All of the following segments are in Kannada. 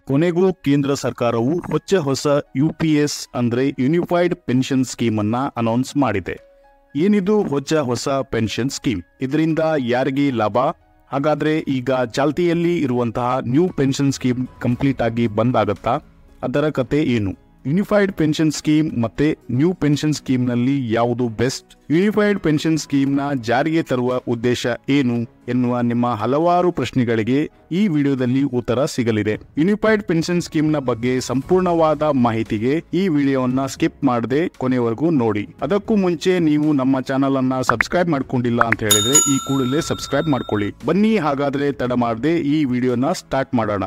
ಕೊನೆಗೂ ಕೇಂದ್ರ ಸರ್ಕಾರವು ಹೊಸ ಯುಪಿಎಸ್ ಅಂದ್ರೆ ಯೂನಿಫೈಡ್ ಪೆನ್ಷನ್ ಸ್ಕೀಮ್ ಅನ್ನ ಅನೌನ್ಸ್ ಮಾಡಿದೆ. ಏನಿದು ಹೊಸ ಪೆನ್ಷನ್ ಸ್ಕೀಮ್? ಇದರಿಂದ ಯಾರಿಗೆ ಲಾಭ? ಹಾಗಾದ್ರೆ ಈಗ ಚಾಲ್ತಿಯಲ್ಲಿ ಇರುವಂತಹ ನ್ಯೂ ಪೆನ್ಷನ್ ಸ್ಕೀಮ್ ಕಂಪ್ಲೀಟ್ ಆಗಿ ಬಂದ್ ಆಗತ್ತಾ? ಅದರ ಕತೆ ಏನು? ಯೂನಿಫೈಡ್ ಪೆನ್ಷನ್ ಸ್ಕೀಮ್ ಮತ್ತೆ ನ್ಯೂ ಪೆನ್ಷನ್ ಸ್ಕೀಮ್ ನಲ್ಲಿ ಯಾವುದು ಬೆಸ್ಟ್? ಯೂನಿಫೈಡ್ ಪೆನ್ಷನ್ ಸ್ಕೀಮ್ ನ ಜಾರಿಗೆ ತರುವ ಉದ್ದೇಶ ಏನು ಎನ್ನುವ ನಿಮ್ಮ ಹಲವಾರು ಪ್ರಶ್ನೆಗಳಿಗೆ ಈ ವಿಡಿಯೋದಲ್ಲಿ ಉತ್ತರ ಸಿಗಲಿದೆ. ಯೂನಿಫೈಡ್ ಪೆನ್ಷನ್ ಸ್ಕೀಮ್ ನ ಬಗ್ಗೆ ಸಂಪೂರ್ಣವಾದ ಮಾಹಿತಿಗೆ ಈ ವಿಡಿಯೋವನ್ನ ಸ್ಕಿಪ್ ಮಾಡದೆ ಕೊನೆವರೆಗೂ ನೋಡಿ. ಅದಕ್ಕೂ ಮುಂಚೆ ನೀವು ನಮ್ಮ ಚಾನೆಲ್ ಅನ್ನ ಸಬ್ಸ್ಕ್ರೈಬ್ ಮಾಡ್ಕೊಂಡಿಲ್ಲ ಅಂತ ಹೇಳಿದ್ರೆ ಈ ಕೂಡಲೇ ಸಬ್ಸ್ಕ್ರೈಬ್ ಮಾಡ್ಕೊಳ್ಳಿ. ಬನ್ನಿ ಹಾಗಾದ್ರೆ ತಡ ಮಾಡದೆ ಈ ವಿಡಿಯೋನ ಸ್ಟಾರ್ಟ್ ಮಾಡೋಣ.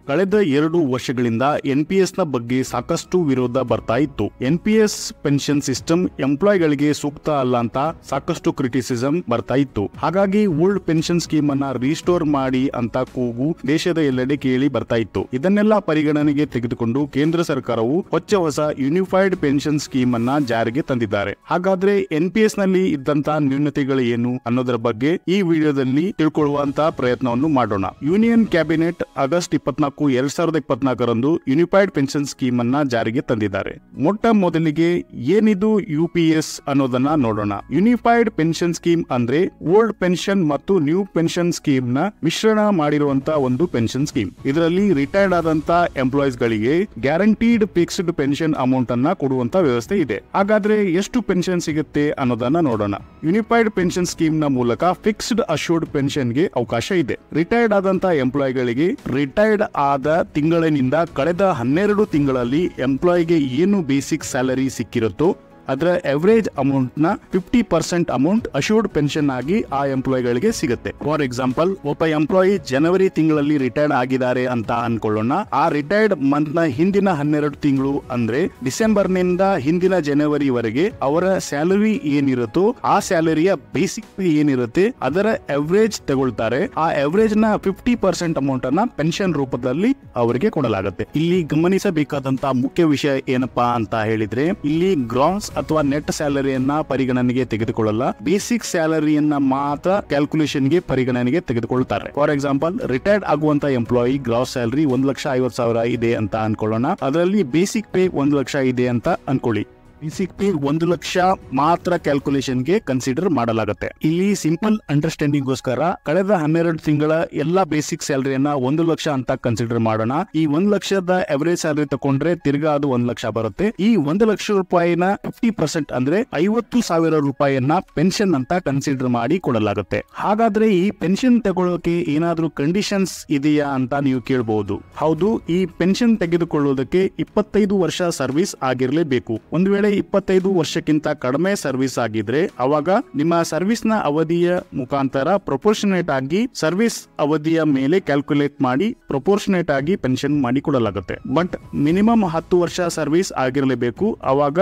ಕಳೆದ 2 ವರ್ಷಗಳಿಂದ ಎನ್ಪಿಎಸ್ ನ ಬಗ್ಗೆ ಸಾಕಷ್ಟು ವಿರೋಧ ಬರ್ತಾ ಇತ್ತು. ಎನ್ಪಿಎಸ್ ಪೆನ್ಷನ್ ಸಿಸ್ಟಮ್ ಎಂಪ್ಲಾಯ್ಗಳಿಗೆ ಸೂಕ್ತ ಅಲ್ಲ ಅಂತ ಸಾಕಷ್ಟು ಕ್ರಿಟಿಸಿಸಂ ಬರ್ತಾ ಇತ್ತು. ಹಾಗಾಗಿ ಓಲ್ಡ್ ಪೆನ್ಷನ್ ಸ್ಕೀಮ್ ಅನ್ನ ರೀಸ್ಟೋರ್ ಮಾಡಿ ಅಂತ ಕೂಗು ದೇಶದ ಎಲ್ಲೆಡೆ ಕೇಳಿ ಬರ್ತಾ ಇತ್ತು. ಇದನ್ನೆಲ್ಲ ಪರಿಗಣನೆಗೆ ತೆಗೆದುಕೊಂಡು ಕೇಂದ್ರ ಸರ್ಕಾರವು ಹೊಸ ಯೂನಿಫೈಡ್ ಪೆನ್ಷನ್ ಸ್ಕೀಮ್ ಅನ್ನ ಜಾರಿಗೆ ತಂದಿದ್ದಾರೆ. ಹಾಗಾದ್ರೆ ಎನ್ಪಿಎಸ್ ನಲ್ಲಿ ಇದ್ದಂತಹ ನ್ಯೂನತೆಗಳು ಏನು ಅನ್ನೋದರ ಬಗ್ಗೆ ಈ ವಿಡಿಯೋದಲ್ಲಿ ತಿಳ್ಕೊಳ್ಳುವಂತ ಪ್ರಯತ್ನವನ್ನು ಮಾಡೋಣ. Union cabinet August 24, 2024 unified pension scheme ಅನ್ನ ಜಾರಿಗೆ ತಂದಿದ್ದಾರೆ. ಮೊಟ್ಟ ಮೊದಲಿಗೆ ಏನಿದು ಯುಪಿಎಸ್ ಅನ್ನೋದನ್ನ ನೋಡೋಣ. ಯೂನಿಫೈಡ್ ಪೆನ್ಷನ್ ಸ್ಕೀಮ್ ಅಂದ್ರೆ ಓಲ್ಡ್ ಪೆನ್ಷನ್ ಮತ್ತು ನ್ಯೂ ಪೆನ್ಷನ್ ಸ್ಕೀಮ್ ನ ಮಿಶ್ರಣ ಮಾಡಿರುವಂತಹ ಒಂದು ಪೆನ್ಷನ್ ಸ್ಕೀಮ್. ಇದರಲ್ಲಿ ರಿಟೈರ್ಡ್ ಆದಂತ ಎಂಪ್ಲಾಯೀಸ್ ಗಳಿಗೆ ಗ್ಯಾರಂಟಿಡ್ ಫಿಕ್ಸ್ಡ್ ಪೆನ್ಷನ್ ಅಮೌಂಟ್ ಅನ್ನ ಕೊಡುವಂತ ವ್ಯವಸ್ಥೆ ಇದೆ. ಹಾಗಾದ್ರೆ ಎಷ್ಟು ಪೆನ್ಷನ್ ಸಿಗುತ್ತೆ ಅನ್ನೋದನ್ನ ನೋಡೋಣ. ಯೂನಿಫೈಡ್ ಪೆನ್ಷನ್ ಸ್ಕೀಮ್ ನ ಮೂಲಕ ಫಿಕ್ಸ್ಡ್ ಅಶ್ಯೂರ್ಡ್ ಪೆನ್ಷನ್ ಗೆ ಅವಕಾಶ ಇದೆ. ರಿಟೈರ್ಡ್ ಆದಂತ ಎಂಪ್ಲಾಯಿಗಳಿಗೆ ರಿಟೈರ್ಡ್ ಆದ ತಿಂಗಳಿನಿಂದ ಕಳೆದ 12 ತಿಂಗಳಲ್ಲಿ ಎಂಪ್ಲಾಯಿಗೆ ಏನು ಬೇಸಿಕ್ ಸ್ಯಾಲರಿ ಸಿಕ್ಕಿರುತ್ತೋ ಅದರ ಎವರೇಜ್ ಅಮೌಂಟ್ ನ 50% ಅಮೌಂಟ್ ಅಶ್ಯೂರ್ಡ್ ಪೆನ್ಷನ್ ಆಗಿ ಆ ಎಂಪ್ಲಾಯಿಗಳಿಗೆ ಸಿಗುತ್ತೆ. ಫಾರ್ ಎಕ್ಸಾಂಪಲ್, ಒಬ್ಬ ಎಂಪ್ಲಾಯಿ ಜನವರಿ ತಿಂಗಳಲ್ಲಿ ರಿಟೈರ್ಡ್ ಆಗಿದ್ದಾರೆ ಅಂತ ಅನ್ಕೊಳ್ಳೋಣ. ಆ ರಿಟೈರ್ಡ್ ಮಂತ್ ನ ಹಿಂದಿನ 12 ತಿಂಗಳು ಅಂದ್ರೆ ಡಿಸೆಂಬರ್ ನಿಂದ ಹಿಂದಿನ ಜನವರಿ ವರೆಗೆ ಅವರ ಸ್ಯಾಲರಿ ಏನಿರುತ್ತೋ ಆ ಸ್ಯಾಲರಿಯ ಬೇಸಿಕ್ ಪೇ ಏನಿರುತ್ತೆ ಅದರ ಎವರೇಜ್ ತಗೊಳ್ತಾರೆ. ಆ ಎವರೇಜ್ ನ 50% ಅಮೌಂಟ್ ಅನ್ನ ಪೆನ್ಷನ್ ರೂಪದಲ್ಲಿ ಅವರಿಗೆ ಕೊಡಲಾಗುತ್ತೆ. ಇಲ್ಲಿ ಗಮನಿಸಬೇಕಾದಂತಹ ಮುಖ್ಯ ವಿಷಯ ಏನಪ್ಪಾ ಅಂತ ಹೇಳಿದ್ರೆ, ಇಲ್ಲಿ ಗ್ರಾಸ್ ಅಥವಾ ನೆಟ್ ಸ್ಯಾಲರಿಯನ್ನ ಪರಿಗಣನೆಗೆ ತೆಗೆದುಕೊಳ್ಳಲ್ಲ. ಬೇಸಿಕ್ ಸ್ಯಾಲರಿಯನ್ನ ಮಾತ್ರ ಕ್ಯಾಲ್ಕುಲೇಷನ್ ಗೆ ಪರಿಗಣನೆಗೆ ತೆಗೆದುಕೊಳ್ಳುತ್ತಾರೆ. ಫಾರ್ ಎಕ್ಸಾಂಪಲ್, ರಿಟೈರ್ಡ್ ಆಗುವಂತ ಎಂಪ್ಲಾಯಿ ಗ್ರಾಸ್ ಸ್ಯಾಲರಿ 1,50,000 ಇದೆ ಅಂತ ಅನ್ಕೊಳ್ಳೋಣ. ಅದರಲ್ಲಿ ಬೇಸಿಕ್ ಪೇ 1 ಲಕ್ಷ ಇದೆ ಅಂತ ಅನ್ಕೊಳ್ಳಿ. ಬೇಸಿಕ್ ಪೇ 1 ಲಕ್ಷ ಮಾತ್ರ ಕ್ಯಾಲ್ಕುಲೇಷನ್ ಗೆ ಕನ್ಸಿಡರ್ ಮಾಡಲಾಗುತ್ತೆ. ಇಲ್ಲಿ ಸಿಂಪಲ್ ಅಂಡರ್ಸ್ಟ್ಯಾಂಡಿಂಗ್ ಗೋಸ್ಕರ ಕಳೆದ 12 ತಿಂಗಳ ಎಲ್ಲಾ ಬೇಸಿಕ್ ಸ್ಯಾಲರಿಯನ್ನ 1 ಲಕ್ಷ ಅಂತ ಕನ್ಸಿಡರ್ ಮಾಡೋಣ. ಈ 1 ಲಕ್ಷದ ಎವರೇಜ್ ಸ್ಯಾಲರಿ ತಗೊಂಡ್ರೆ ತಿರ್ಗಾ ಅದು 1 ಲಕ್ಷ ಬರುತ್ತೆ. ಈ 1 ಲಕ್ಷ ರೂಪಾಯಿನ 50% ಅಂದ್ರೆ 50,000 ರೂಪಾಯಿಯನ್ನ ಪೆನ್ಷನ್ ಅಂತ ಕನ್ಸಿಡರ್ ಮಾಡಿ ಕೊಡಲಾಗುತ್ತೆ. ಹಾಗಾದ್ರೆ ಈ ಪೆನ್ಷನ್ ತಗೊಳ್ಳೋಕೆ ಏನಾದ್ರೂ ಕಂಡೀಷನ್ಸ್ ಇದೆಯಾ ಅಂತ ನೀವು ಕೇಳಬಹುದು. ಹೌದು, ಈ ಪೆನ್ಷನ್ ತೆಗೆದುಕೊಳ್ಳುವುದಕ್ಕೆ 25 ವರ್ಷ ಸರ್ವಿಸ್ ಆಗಿರಲೇಬೇಕು. ಒಂದು ವೇಳೆ 25 ವರ್ಷಕ್ಕಿಂತ ಕಡಿಮೆ ಸರ್ವಿಸ್ ಆಗಿದ್ರೆ ಅವಾಗ ನಿಮ್ಮ ಸರ್ವಿಸ್ ನ ಅವಧಿಯ ಮುಖಾಂತರ ಪ್ರಪೋರ್ಷನೇಟ್ ಆಗಿ ಸರ್ವಿಸ್ ಅವಧಿಯ ಮೇಲೆ ಕ್ಯಾಲ್ಕುಲೇಟ್ ಮಾಡಿ ಪ್ರಪೋರ್ಷನೇಟ್ ಆಗಿ ಪೆನ್ಷನ್ ಮಾಡಿ ಕೊಡಲಾಗುತ್ತೆ. ಬಟ್ ಮಿನಿಮಮ್ 10 ವರ್ಷ ಸರ್ವಿಸ್ ಆಗಿರಲೇಬೇಕು. ಅವಾಗ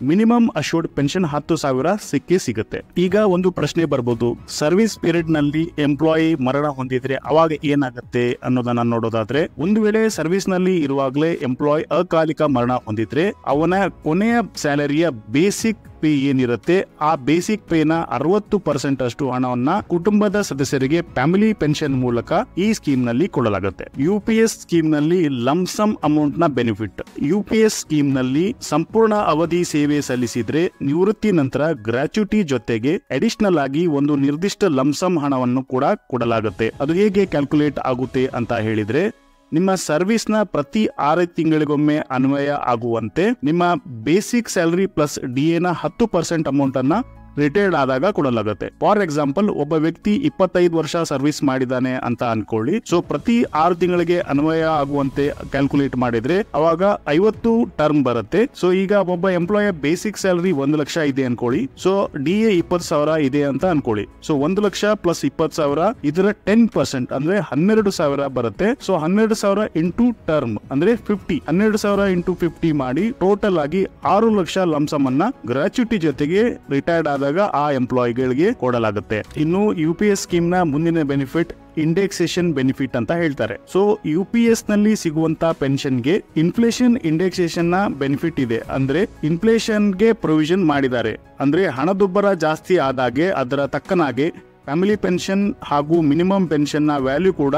ಮಿನಿಮಮ್ ಅಶ್ಯೂರ್ಡ್ ಪೆನ್ಷನ್ 10,000 ಸಿಗುತ್ತೆ. ಈಗ ಒಂದು ಪ್ರಶ್ನೆ ಬರ್ಬೋದು, ಸರ್ವಿಸ್ ಪೀರಿಯಡ್ ನಲ್ಲಿ ಎಂಪ್ಲಾಯಿ ಮರಣ ಹೊಂದಿದ್ರೆ ಅವಾಗ ಏನಾಗುತ್ತೆ ಅನ್ನೋದನ್ನ ನೋಡೋದಾದ್ರೆ, ಒಂದು ವೇಳೆ ಸರ್ವಿಸ್ ನಲ್ಲಿ ಇರುವಾಗಲೇ ಎಂಪ್ಲಾಯ್ ಅಕಾಲಿಕ ಮರಣ ಹೊಂದಿದ್ರೆ ಅವನ ಕೊನೆಯ ಸ್ಯಾಲರಿಯ ಬೇಸಿಕ್ ಪೇ ಏನಿರುತ್ತೆ ಆ ಬೇಸಿಕ್ ಪೇ ನ 60% ಅಷ್ಟು ಹಣವನ್ನ ಕುಟುಂಬದ ಸದಸ್ಯರಿಗೆ ಫ್ಯಾಮಿಲಿ ಪೆನ್ಷನ್ ಮೂಲಕ ಈ ಸ್ಕೀಮ್ ನಲ್ಲಿ ಕೊಡಲಾಗುತ್ತೆ. ಯುಪಿಎಸ್ ಸ್ಕೀಮ್ ನಲ್ಲಿ ಲಂಸಮ್ ಅಮೌಂಟ್ ನ ಬೆನಿಫಿಟ್. ಯುಪಿಎಸ್ ಸ್ಕೀಮ್ ನಲ್ಲಿ ಸಂಪೂರ್ಣ ಅವಧಿ ಸೇವೆ ಸಲ್ಲಿಸಿದ್ರೆ ನಿವೃತ್ತಿ ನಂತರ ಗ್ರಾಚ್ಯುಟಿ ಜೊತೆಗೆ ಅಡಿಷನಲ್ ಆಗಿ ಒಂದು ನಿರ್ದಿಷ್ಟ ಲಂಸಮ್ ಹಣವನ್ನು ಕೂಡ ಕೊಡಲಾಗುತ್ತೆ. ಅದು ಹೇಗೆ ಕ್ಯಾಲ್ಕುಲೇಟ್ ಆಗುತ್ತೆ ಅಂತ ಹೇಳಿದ್ರೆ, ನಿಮ್ಮ ಸರ್ವಿಸ್ ನ ಪ್ರತಿ 6 ತಿಂಗಳಿಗೊಮ್ಮೆ ಅನ್ವಯ ಆಗುವಂತೆ ನಿಮ್ಮ ಬೇಸಿಕ್ ಸ್ಯಾಲರಿ ಪ್ಲಸ್ ಡಿಎ ನ 10% ಅಮೌಂಟ್ ಅನ್ನ ರಿಟೈರ್ಡ್ ಆದಾಗ ಕೊಡಲಾಗುತ್ತೆ. ಫಾರ್ ಎಕ್ಸಾಂಪಲ್, ಒಬ್ಬ ವ್ಯಕ್ತಿ 25 ವರ್ಷ ಸರ್ವಿಸ್ ಮಾಡಿದಾನೆ ಅಂತ ಅನ್ಕೊಳ್ಳಿ. ಸೊ ಪ್ರತಿ 6 ತಿಂಗಳಿಗೆ ಅನ್ವಯ ಆಗುವಂತೆ ಕ್ಯಾಲ್ಕುಲೇಟ್ ಮಾಡಿದ್ರೆ ಅವಾಗ 50 ಟರ್ಮ್ ಬರುತ್ತೆ. ಸೊ ಈಗ ಒಬ್ಬ ಎಂಪ್ಲಾಯ್ ಬೇಸಿಕ್ ಸ್ಯಾಲರಿ 1 ಲಕ್ಷ ಇದೆ ಅನ್ಕೊಳ್ಳಿ. ಸೊ ಡಿಎ 20,000 ಇದೆ ಅಂತ ಅನ್ಕೊಳ್ಳಿ. ಸೊ 1 ಲಕ್ಷ ಪ್ಲಸ್ 20,000 ಇದರ 10% ಅಂದ್ರೆ 12,000 ಬರುತ್ತೆ. ಸೊ 12,000 ಇಂಟು ಟರ್ಮ್ ಅಂದ್ರೆ 50. 12,000 ಇಂಟು 50 ಮಾಡಿ ಟೋಟಲ್ ಆಗಿ 6 ಲಕ್ಷ ಲಂಸಮ್ ಅನ್ನ ಗ್ರಾಚ್ಯುಟಿ ಜೊತೆಗೆ ರಿಟೈರ್ಡ್ ಆದ ಆ ಎಂಪ್ಲಾಯಿಗಳಿಗೆ ಕೊಡಲಾಗುತ್ತೆ. ಇನ್ನು ಯುಪಿಎಸ್ ಸ್ಕೀಮ್ ನ ಮುಂದಿನ ಬೆನಿಫಿಟ್ ಇಂಡೆಕ್ಸೇಷನ್ ಬೆನಿಫಿಟ್ ಅಂತ ಹೇಳ್ತಾರೆ. ಸೊ ಯುಪಿಎಸ್ ನಲ್ಲಿ ಸಿಗುವಂತ ಪೆನ್ಷನ್ ಗೆ ಇನ್ಫ್ಲೇಷನ್ ಇಂಡೆಕ್ಸೇಷನ್ ನ ಬೆನಿಫಿಟ್ ಇದೆ. ಅಂದ್ರೆ ಇನ್ಫ್ಲೇಷನ್ ಗೆ ಪ್ರೊವಿಷನ್ ಮಾಡಿದ್ದಾರೆ. ಅಂದ್ರೆ ಹಣದುಬ್ಬರ ಜಾಸ್ತಿ ಆದಾಗೆ ಅದರ ತಕ್ಕನಾಗೆ ಫ್ಯಾಮಿಲಿ ಪೆನ್ಷನ್ ಹಾಗೂ ಮಿನಿಮಮ್ ಪೆನ್ಷನ್ ನ ವ್ಯಾಲ್ಯೂ ಕೂಡ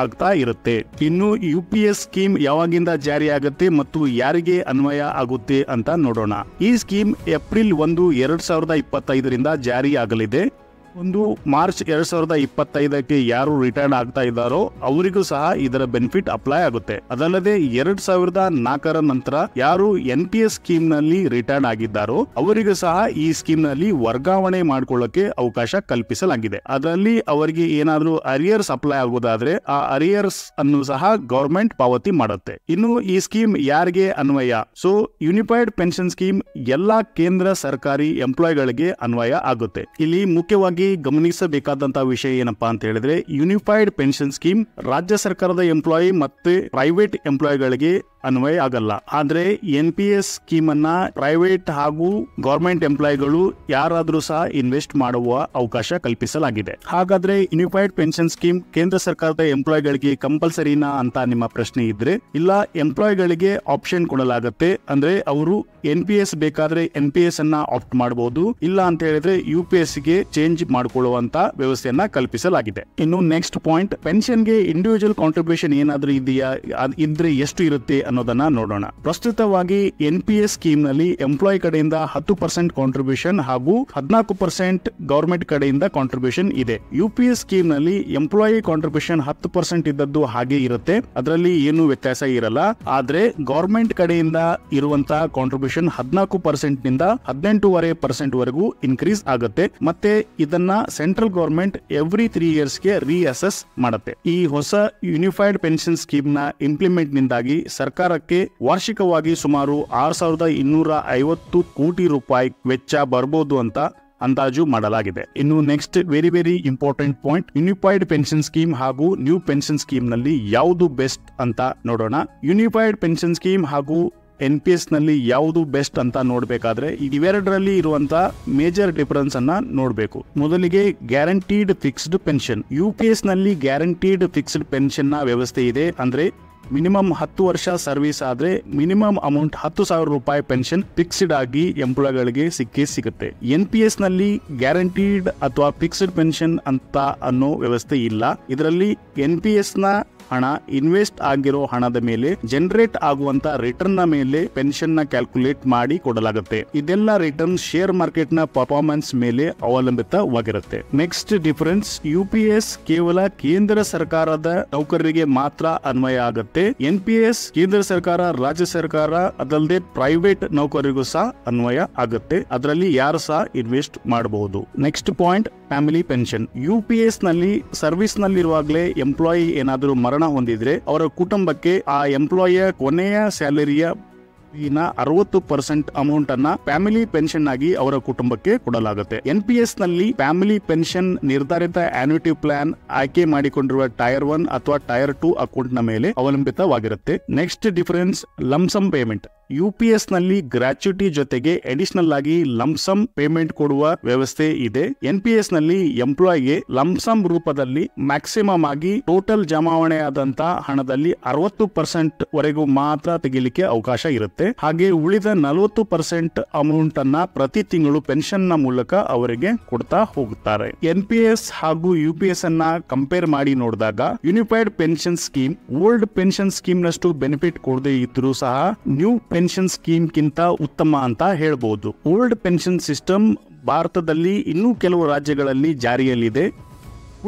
ಆಗ್ತಾ ಇರುತ್ತೆ. ಇನ್ನು UPS ಸ್ಕೀಮ್ ಯಾವಾಗಿಂದ ಜಾರಿ ಆಗುತ್ತೆ ಮತ್ತು ಯಾರಿಗೆ ಅನ್ವಯ ಆಗುತ್ತೆ ಅಂತ ನೋಡೋಣ. ಈ ಸ್ಕೀಮ್ ಏಪ್ರಿಲ್ 1, 2025 ಜಾರಿ ಆಗಲಿದೆ. ಮಾರ್ಚ್ 2025 ಯಾರು ರಿಟೈರ್ಡ್ ಆಗ್ತಾ ಇದ್ದಾರೋ ಅವರಿಗೂ ಸಹ ಇದರ ಬೆನಿಫಿಟ್ ಅಪ್ಲೈ ಆಗುತ್ತೆ. ಅದಲ್ಲದೆ 2004 ನಂತರ ಯಾರು NPS ಸ್ಕೀಮ್ ನಲ್ಲಿ ರಿಟೈರ್ಡ್ ಆಗಿದ್ದಾರೋ ಅವರಿಗೂ ಸಹ ಈ ಸ್ಕೀಮ್ ನಲ್ಲಿ ವರ್ಗಾವಣೆ ಮಾಡ್ಕೊಳ್ಳಕ್ಕೆ ಅವಕಾಶ ಕಲ್ಪಿಸಲಾಗಿದೆ. ಅದರಲ್ಲಿ ಅವರಿಗೆ ಏನಾದ್ರೂ ಅರಿಯರ್ಸ್ ಅಪ್ಲೈ ಆಗುವುದಾದ್ರೆ ಆ ಅರಿಯರ್ಸ್ ಅನ್ನು ಸಹ ಗವರ್ಮೆಂಟ್ ಪಾವತಿ ಮಾಡುತ್ತೆ. ಇನ್ನು ಈ ಸ್ಕೀಮ್ ಯಾರಿಗೆ ಅನ್ವಯ? ಸೊ ಯೂನಿಫೈಡ್ ಪೆನ್ಷನ್ ಸ್ಕೀಮ್ ಎಲ್ಲಾ ಕೇಂದ್ರ ಸರ್ಕಾರಿ ಎಂಪ್ಲಾಯ್ಗಳಿಗೆ ಅನ್ವಯ ಆಗುತ್ತೆ. ಇಲ್ಲಿ ಮುಖ್ಯವಾಗಿ ಗಮನಿಸಬೇಕಾದಂತಹ ವಿಷಯ ಏನಪ್ಪಾ ಅಂತ ಹೇಳಿದ್ರೆ, ಯೂನಿಫೈಡ್ ಪೆನ್ಷನ್ ಸ್ಕೀಮ್ ರಾಜ್ಯ ಸರ್ಕಾರದ ಎಂಪ್ಲಾಯಿ ಮತ್ತೆ ಪ್ರೈವೇಟ್ ಎಂಪ್ಲಾಯಿಗಳಿಗೆ ಅನ್ವಯ ಆಗಲ್ಲ. ಆದ್ರೆ NPS ಸ್ಕೀಮ್ ಅನ್ನ ಪ್ರೈವೇಟ್ ಹಾಗೂ ಗವರ್ಮೆಂಟ್ ಎಂಪ್ಲಾಯಿಗಳು ಯಾರಾದ್ರೂ ಸಹ ಇನ್ವೆಸ್ಟ್ ಮಾಡುವ ಅವಕಾಶ ಕಲ್ಪಿಸಲಾಗಿದೆ. ಹಾಗಾದ್ರೆ ಯೂನಿಫೈಡ್ ಪೆನ್ಷನ್ ಸ್ಕೀಮ್ ಕೇಂದ್ರ ಸರ್ಕಾರದ ಎಂಪ್ಲಾಯಿಗಳಿಗೆ ಕಂಪಲ್ಸರಿನಾ ಅಂತ ನಿಮ್ಮ ಪ್ರಶ್ನೆ ಇದ್ರೆ, ಇಲ್ಲ, ಎಂಪ್ಲಾಯಿಗಳಿಗೆ ಆಪ್ಷನ್ ಕೊಡಲಾಗುತ್ತೆ. ಅಂದ್ರೆ ಅವರು NPS ಬೇಕಾದ್ರೆ NPS ಅನ್ನ ಆಪ್ಟ್ ಮಾಡಬಹುದು, ಇಲ್ಲ ಅಂತ ಹೇಳಿದ್ರೆ UPS ಗೆ ಚೇಂಜ್ ಮಾಡಿಕೊಳ್ಳುವಂತ ವ್ಯವಸ್ಥೆಯನ್ನ ಕಲ್ಪಿಸಲಾಗಿದೆ. ಇನ್ನು ನೆಕ್ಸ್ಟ್ ಪಾಯಿಂಟ್, ಪೆನ್ಷನ್ಗೆ ಇಂಡಿವಿಜುವಲ್ ಕಾಂಟ್ರಿಬ್ಯೂಷನ್ ಏನಾದ್ರೂ ಇದೆಯಾ, ಇದ್ರೆ ಎಷ್ಟು ಇರುತ್ತೆ ಅನ್ನೋದನ್ನ ನೋಡೋಣ. ಪ್ರಸ್ತುತವಾಗಿ NPS ಸ್ಕೀಮ್ ನಲ್ಲಿ ಎಂಪ್ಲಾಯ್ ಕಡೆಯಿಂದ 10% ಕಾಂಟ್ರಿಬ್ಯೂಷನ್ ಹಾಗೂ 14% ಗವರ್ಮೆಂಟ್ ಕಡೆಯಿಂದ ಕಾಂಟ್ರಿಬ್ಯೂಷನ್ ಇದೆ. UPS ಸ್ಕೀಮ್ ನಲ್ಲಿ ಎಂಪ್ಲಾಯಿ ಕಾಂಟ್ರಿಬ್ಯೂಷನ್ 10% ಇದ್ದದ್ದು ಹಾಗೆ ಇರುತ್ತೆ, ಅದರಲ್ಲಿ ಏನು ವ್ಯತ್ಯಾಸ ಇರಲ್ಲ. ಆದ್ರೆ ಗವರ್ಮೆಂಟ್ ಕಡೆಯಿಂದ ಇರುವಂತಹ ಕಾಂಟ್ರಿಬ್ಯೂಷನ್ 14% ನಿಂದ 18.5% ವರೆಗೂ ಇನ್ಕ್ರೀಸ್ ಆಗುತ್ತೆ. ಮತ್ತೆ ಇದನ್ನ ಸೆಂಟ್ರಲ್ ಗವರ್ಮೆಂಟ್ ಎವ್ರಿ 3 years ಗೆ ರೀಅಸೆಸ್ ಮಾಡುತ್ತೆ. ಈ ಹೊಸ ಯೂನಿಫೈಡ್ ಪೆನ್ಷನ್ ಸ್ಕೀಮ್ ನ ಇಂಪ್ಲಿಮೆಂಟ್ ನಿಂದಾಗಿ ಸರ್ಕಾರಕ್ಕೆ ವಾರ್ಷಿಕವಾಗಿ ಸುಮಾರು 6,250 ಕೋಟಿ ರೂಪಾಯಿ ವೆಚ್ಚ ಬರಬಹುದು ಅಂತ ಅಂದಾಜು ಮಾಡಲಾಗಿದೆ. ಇನ್ನು next very important point, unified pension scheme ಹಾಗೂ ನ್ಯೂ ಪೆನ್ಷನ್ ಸ್ಕೀಮ್ ನಲ್ಲಿ ಯಾವುದು ಬೆಸ್ಟ್ ಅಂತ ನೋಡೋಣ. ಯೂನಿಫೈಡ್ ಪೆನ್ಷನ್ ಸ್ಕೀಮ್ ಹಾಗೂ NPS ನಲ್ಲಿ ಯಾವುದು ಬೆಸ್ಟ್ ಅಂತ ನೋಡ್ಬೇಕಾದ್ರೆ ಇವೆರಡರಲ್ಲಿ ಇರುವಂತ ಮೇಜರ್ ಡಿಫರೆನ್ಸ್ ಅನ್ನ ನೋಡ್ಬೇಕು. ಮೊದಲಿಗೆ ಗ್ಯಾರಂಟೀಡ್ ಫಿಕ್ಸ್ಡ್ ಪೆನ್ಷನ್. UPS ನಲ್ಲಿ ಗ್ಯಾರಂಟೀಡ್ ಫಿಕ್ಸ್ಡ್ ಪೆನ್ಷನ್ ನ ವ್ಯವಸ್ಥೆ ಇದೆ. ಅಂದ್ರೆ ಮಿನಿಮಮ್ 10 ವರ್ಷ ಸರ್ವಿಸ್ ಆದ್ರೆ ಮಿನಿಮಮ್ ಅಮೌಂಟ್ 10,000 ರೂಪಾಯಿ ಪೆನ್ಷನ್ ಫಿಕ್ಸ್ಡ್ ಆಗಿ ಎಂಪ್ಲಾಯ್ಗಳಿಗೆ ಸಿಗುತ್ತೆ. NPS ನಲ್ಲಿ ಗ್ಯಾರಂಟೀಡ್ ಅಥವಾ ಫಿಕ್ಸ್ಡ್ ಪೆನ್ಷನ್ ಅಂತ ಅನ್ನೋ ವ್ಯವಸ್ಥೆ ಇಲ್ಲ. ಇದರಲ್ಲಿ NPS ನ ಹಣ ಇನ್ವೆಸ್ಟ್ ಆಗಿರೋ ಹಣದ ಮೇಲೆ ಜನರೇಟ್ ಆಗುವಂತ ರಿಟರ್ನ್ ನ ಮೇಲೆ ಪೆನ್ಷನ್ ನ ಕ್ಯಾಲ್ಕುಲೇಟ್ ಮಾಡಿ ಕೊಡಲಾಗುತ್ತೆ. ಇದೆಲ್ಲ ರಿಟರ್ನ್ ಶೇರ್ ಮಾರ್ಕೆಟ್ ನ ಪರ್ಫಾರ್ಮೆನ್ಸ್ ಮೇಲೆ ಅವಲಂಬಿತವಾಗಿರುತ್ತೆ. ನೆಕ್ಸ್ಟ್ ಡಿಫರೆನ್ಸ್, UPS ಕೇವಲ ಕೇಂದ್ರ ಸರ್ಕಾರದ ನೌಕರರಿಗೆ ಮಾತ್ರ ಅನ್ವಯ ಆಗುತ್ತೆ. NPS ಕೇಂದ್ರ ಸರ್ಕಾರ, ರಾಜ್ಯ ಸರ್ಕಾರ ಅದಲ್ಲದೆ ಪ್ರೈವೇಟ್ ನೌಕರರಿಗೂ ಸಹ ಅನ್ವಯ ಆಗುತ್ತೆ. ಅದರಲ್ಲಿ ಯಾರು ಸಹ ಇನ್ವೆಸ್ಟ್ ಮಾಡಬಹುದು. Next point, family pension. UPS ನಲ್ಲಿ ಸರ್ವಿಸ್ ನಲ್ಲಿರುವಾಗಲೇ ಎಂಪ್ಲಾಯಿ ಏನಾದರೂ ಮರಣ ಹೊಂದಿದ್ರೆ ಅವರ ಕುಟುಂಬಕ್ಕೆ ಆ ಎಂಪ್ಲಾಯಿಯ ಕೊನೆಯ ಸ್ಯಾಲರಿಯ 60% ಅಮೌಂಟ್ ಅನ್ನ ಫ್ಯಾಮಿಲಿ ಪೆನ್ಷನ್ ಆಗಿ ಅವರ ಕುಟುಂಬಕ್ಕೆ ಕೊಡಲಾಗುತ್ತೆ. NPS ನಲ್ಲಿ ಫ್ಯಾಮಿಲಿ ಪೆನ್ಷನ್ ನಿರ್ಧಾರಿತ ಆನ್ಯುಟಿ ಪ್ಲಾನ್ ಆಯ್ಕೆ ಮಾಡಿಕೊಂಡಿರುವ ಟೈರ್ 1 ಅಥವಾ ಟೈರ್ 2 ಅಕೌಂಟ್ ನ ಮೇಲೆ ಅವಲಂಬಿತವಾಗಿರುತ್ತೆ. Next difference, lump sum payment. UPS ನಲ್ಲಿ ಗ್ರಾಚ್ಯುಟಿ ಜೊತೆಗೆ ಅಡಿಷನಲ್ ಆಗಿ ಲಂಸಮ್ ಪೇಮೆಂಟ್ ಕೊಡುವ ವ್ಯವಸ್ಥೆ ಇದೆ. NPS ನಲ್ಲಿ ಎಂಪ್ಲಾಯಿಗೆ ಲಂಸಮ್ ರೂಪದಲ್ಲಿ ಮ್ಯಾಕ್ಸಿಮಮ್ ಆಗಿ ಟೋಟಲ್ ಜಮಾವಣೆ ಆದಂತ ಹಣದಲ್ಲಿ 60% ವರೆಗೂ ಮಾತ್ರ ತೆಗಿಲಿಕ್ಕೆ ಅವಕಾಶ ಇರುತ್ತೆ. ಹಾಗೆ ಉಳಿದ 40% ಅಮೌಂಟ್ ಅನ್ನ ಪ್ರತಿ ತಿಂಗಳು ಪೆನ್ಷನ್ ನ ಮೂಲಕ ಅವರಿಗೆ ಕೊಡ್ತಾ ಹೋಗುತ್ತಾರೆ. NPS ಹಾಗೂ UPS ಅನ್ನ ಕಂಪೇರ್ ಮಾಡಿ ನೋಡಿದಾಗ unified pension scheme old pension scheme ನಷ್ಟು ಬೆನಿಫಿಟ್ ಕೊಡದೇ ಇದ್ರೂ ಸಹ ನ್ಯೂ ಪೆನ್ಷನ್ ಸ್ಕೀಮ್ ಗಿಂತ ಉತ್ತಮ ಅಂತ ಹೇಳ್ಬಹುದು. ಓಲ್ಡ್ ಪೆನ್ಷನ್ ಸಿಸ್ಟಮ್ ಭಾರತದಲ್ಲಿ ಇನ್ನೂ ಕೆಲವು ರಾಜ್ಯಗಳಲ್ಲಿ ಜಾರಿಯಲ್ಲಿದೆ.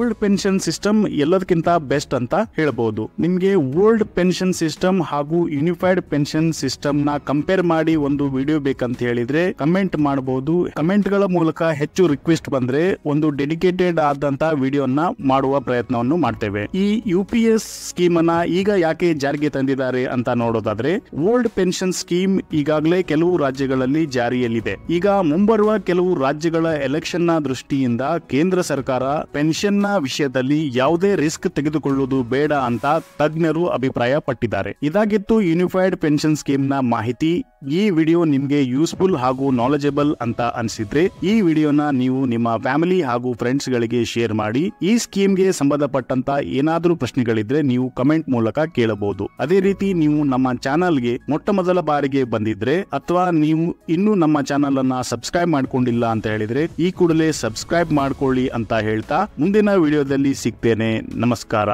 ಓಲ್ಡ್ ಪೆನ್ಷನ್ ಸಿಸ್ಟಮ್ ಎಲ್ಲದಕ್ಕಿಂತ ಬೆಸ್ಟ್ ಅಂತ ಹೇಳ್ಬಹುದು. ನಿಮ್ಗೆ ಓಲ್ಡ್ ಪೆನ್ಷನ್ ಸಿಸ್ಟಮ್ ಹಾಗೂ ಯೂನಿಫೈಡ್ ಪೆನ್ಷನ್ ಸಿಸ್ಟಮ್ ನ ಕಂಪೇರ್ ಮಾಡಿ ಒಂದು ವಿಡಿಯೋ ಬೇಕಂತ ಹೇಳಿದ್ರೆ ಕಮೆಂಟ್ ಮಾಡಬಹುದು. ಕಮೆಂಟ್ ಗಳ ಮೂಲಕ ಹೆಚ್ಚು ರಿಕ್ವೆಸ್ಟ್ ಬಂದ್ರೆ ಒಂದು ಡೆಡಿಕೇಟೆಡ್ ಆದಂತ ವಿಡಿಯೋನ ಮಾಡುವ ಪ್ರಯತ್ನವನ್ನು ಮಾಡ್ತೇವೆ. ಈ UPS ಸ್ಕೀಮ್ ಅನ್ನ ಈಗ ಯಾಕೆ ಜಾರಿಗೆ ತಂದಿದ್ದಾರೆ ಅಂತ ನೋಡೋದಾದ್ರೆ, ಓಲ್ಡ್ ಪೆನ್ಷನ್ ಸ್ಕೀಮ್ ಈಗಾಗಲೇ ಕೆಲವು ರಾಜ್ಯಗಳಲ್ಲಿ ಜಾರಿಯಲ್ಲಿದೆ. ಈಗ ಮುಂಬರುವ ಕೆಲವು ರಾಜ್ಯಗಳ ಎಲೆಕ್ಷನ್ ನ ದೃಷ್ಟಿಯಿಂದ ಕೇಂದ್ರ ಸರ್ಕಾರ ಪೆನ್ಷನ್ ಪೆನ್ಷನ್ನ ವಿಷಯದಲ್ಲಿ ಯಾವುದೇ ರಿಸ್ಕ್ ತೆಗೆದುಕೊಳ್ಳುವುದು ಬೇಡ ಅಂತ ತಜ್ಞರು ಅಭಿಪ್ರಾಯ ಪಟ್ಟಿದ್ದಾರೆ. ಇದಾಗಿತ್ತು ಯೂನಿಫೈಡ್ ಪೆನ್ಷನ್ ಸ್ಕೀಮ್ ನ ಮಾಹಿತಿ. ಈ ವಿಡಿಯೋ ನಿಮ್ಗೆ ಯೂಸ್ಫುಲ್ ಹಾಗೂ ನಾಲೆಜಬಲ್ ಅಂತ ಅನ್ಸಿದ್ರೆ ಈ ವಿಡಿಯೋನ ನೀವು ನಿಮ್ಮ ಫ್ಯಾಮಿಲಿ ಹಾಗೂ ಫ್ರೆಂಡ್ಸ್ ಗಳಿಗೆ ಶೇರ್ ಮಾಡಿ. ಈ ಸ್ಕೀಮ್ಗೆ ಸಂಬಂಧಪಟ್ಟಂತ ಏನಾದರೂ ಪ್ರಶ್ನೆಗಳಿದ್ರೆ ನೀವು ಕಮೆಂಟ್ ಮೂಲಕ ಕೇಳಬಹುದು. ಅದೇ ರೀತಿ ನೀವು ನಮ್ಮ ಚಾನಲ್ಗೆ ಮೊಟ್ಟ ಮೊದಲ ಬಾರಿಗೆ ಬಂದಿದ್ರೆ ಅಥವಾ ನೀವು ಇನ್ನೂ ನಮ್ಮ ಚಾನಲ್ ಅನ್ನ ಸಬ್ಸ್ಕ್ರೈಬ್ ಮಾಡ್ಕೊಂಡಿಲ್ಲ ಅಂತ ಹೇಳಿದ್ರೆ ಈ ಕೂಡಲೇ ಸಬ್ಸ್ಕ್ರೈಬ್ ಮಾಡ್ಕೊಳ್ಳಿ ಅಂತ ಹೇಳ್ತಾ ಮುಂದಿನ ವಿಡಿಯೋದಲ್ಲಿ ಸಿಗ್ತೇನೆ. ನಮಸ್ಕಾರ.